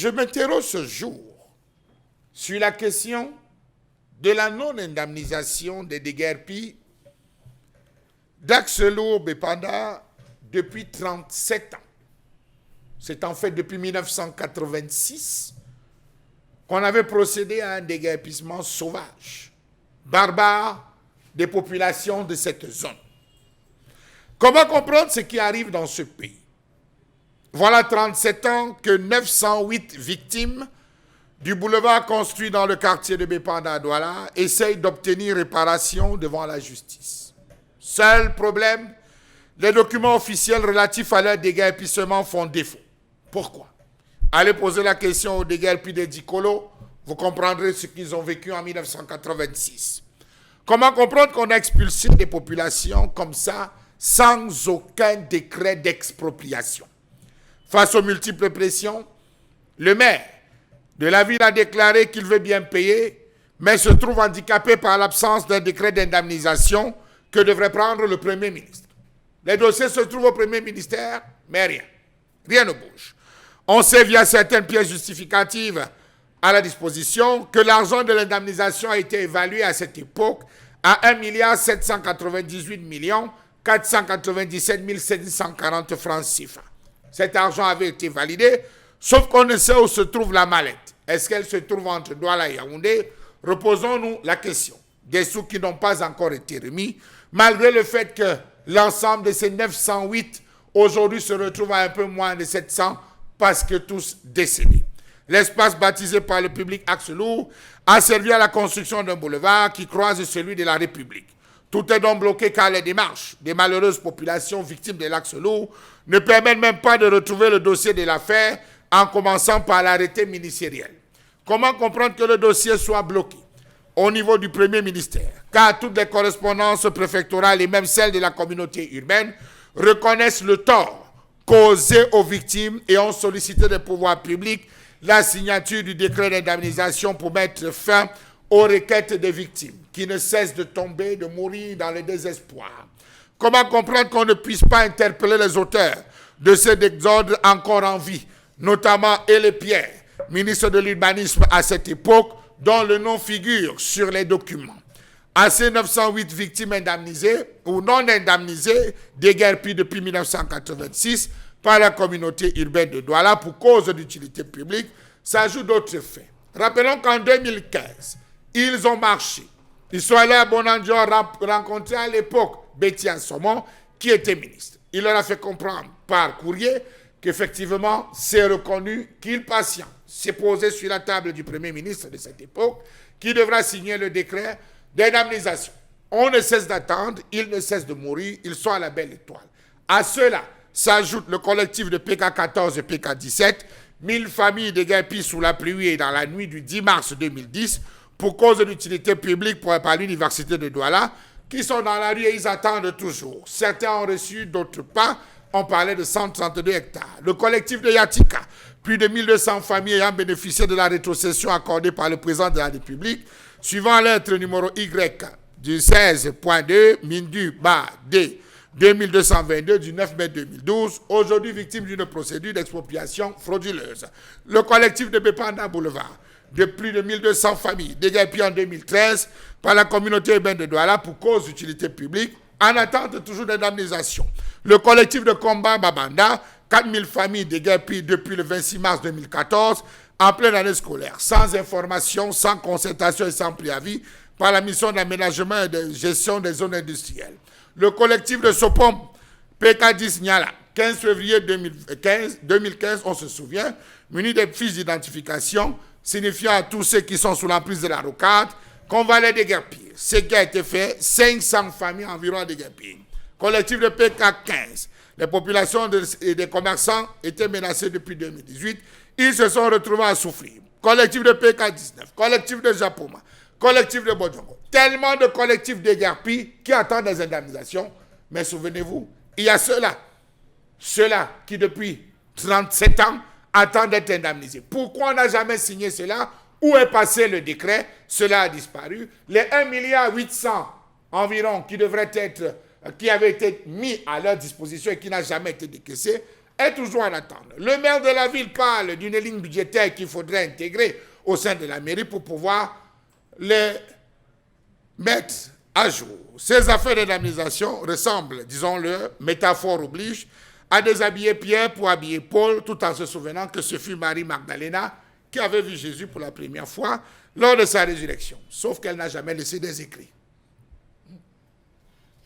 Je m'interroge ce jour sur la question de la non-indemnisation des déguerpis d'Axelo-Bépanda depuis 37 ans. C'est en fait depuis 1986 qu'on avait procédé à un déguerpissement sauvage, barbare, des populations de cette zone. Comment comprendre ce qui arrive dans ce pays? Voilà 37 ans que 908 victimes du boulevard construit dans le quartier de Bépanda à Douala essayent d'obtenir réparation devant la justice. Seul problème, les documents officiels relatifs à leur déguerpissement font défaut. Pourquoi? Allez poser la question aux déguerpis des Dikolo, vous comprendrez ce qu'ils ont vécu en 1986. Comment comprendre qu'on a expulsé des populations comme ça sans aucun décret d'expropriation? Face aux multiples pressions, le maire de la ville a déclaré qu'il veut bien payer, mais se trouve handicapé par l'absence d'un décret d'indemnisation que devrait prendre le Premier ministre. Les dossiers se trouvent au Premier ministère, mais rien ne bouge. On sait via certaines pièces justificatives à la disposition que l'argent de l'indemnisation a été évalué à cette époque à 1 798 497 740 francs CFA. Cet argent avait été validé, sauf qu'on ne sait où se trouve la mallette. Est-ce qu'elle se trouve entre Douala et Yaoundé? Reposons-nous la question. Des sous qui n'ont pas encore été remis, malgré le fait que l'ensemble de ces 908 aujourd'hui se retrouvent à un peu moins de 700 parce que tous décédés. L'espace baptisé par le public Axe-Lourd a servi à la construction d'un boulevard qui croise celui de la République. Tout est donc bloqué car les démarches des malheureuses populations victimes de l'Axe-Lourd ne permettent même pas de retrouver le dossier de l'affaire en commençant par l'arrêté ministériel. Comment comprendre que le dossier soit bloqué au niveau du Premier ministère? Car toutes les correspondances préfectorales et même celles de la communauté urbaine reconnaissent le tort causé aux victimes et ont sollicité des pouvoirs publics la signature du décret d'indemnisation pour mettre fin aux requêtes des victimes qui ne cessent de tomber, de mourir dans le désespoir. Comment comprendre qu'on ne puisse pas interpeller les auteurs de ces désordres encore en vie, notamment Elie Pierre, ministre de l'Urbanisme à cette époque, dont le nom figure sur les documents. À ces 908 victimes indemnisées ou non indemnisées, déguerpies depuis 1986 par la communauté urbaine de Douala pour cause d'utilité publique, s'ajoutent d'autres faits. Rappelons qu'en 2015, ils ont marché. Ils sont allés à Bonanjo rencontrer à l'époque Betty Ansomon, qui était ministre. Il leur a fait comprendre par courrier qu'effectivement, c'est reconnu qu'il patiente. C'est posé sur la table du Premier ministre de cette époque, qui devra signer le décret d'indemnisation. On ne cesse d'attendre, ils ne cessent de mourir, ils sont à la belle étoile. À cela s'ajoute le collectif de PK14 et PK17, 1000 familles déguerpies sous la pluie et dans la nuit du 10 mars 2010 pour cause d'utilité publique par l'université de Douala, qui sont dans la rue et ils attendent toujours. Certains ont reçu, d'autres pas. On parlait de 132 hectares. Le collectif de Yatika, plus de 1200 familles ayant bénéficié de la rétrocession accordée par le président de la République, suivant lettre numéro Y du 16.2, Mindu-Ba-D 2222 du 9 mai 2012, aujourd'hui victime d'une procédure d'expropriation frauduleuse. Le collectif de Bépanda Boulevard, de plus de 1200 familles, déguerpies en 2013 par la communauté urbaine de Douala pour cause d'utilité publique, en attente toujours d'indemnisation. Le collectif de combat Babanda, 4000 familles déguerpies depuis le 26 mars 2014, en pleine année scolaire, sans information, sans concertation et sans préavis, par la mission d'aménagement et de gestion des zones industrielles. Le collectif de Sopom, PK10 Niala, 15 février 2015, on se souvient, muni des fiches d'identification, signifiant à tous ceux qui sont sous l'emprise de la rocade qu'on va les déguerpir. Ce qui a été fait, 500 familles environ déguerpies. Collectif de PK15, les populations et des commerçants étaient menacées depuis 2018. Ils se sont retrouvés à souffrir. Collectif de PK19, collectif de Japoma, collectif de Bodjongo. Tellement de collectifs déguerpis qui attendent des indemnisations. Mais souvenez-vous, il y a ceux-là qui depuis 37 ans attendent d'être indemnisés. Pourquoi on n'a jamais signé cela? Où est passé le décret? Cela a disparu. Les 1,8 milliard environ qui avaient été mis à leur disposition et qui n'a jamais été décaissé, est toujours en attente. Le maire de la ville parle d'une ligne budgétaire qu'il faudrait intégrer au sein de la mairie pour pouvoir les mettre à jour. Ces affaires d'indemnisation ressemblent, disons-le, métaphore oblige, à déshabiller Pierre pour habiller Paul, tout en se souvenant que ce fut Marie Magdalena qui avait vu Jésus pour la première fois lors de sa résurrection, sauf qu'elle n'a jamais laissé des écrits.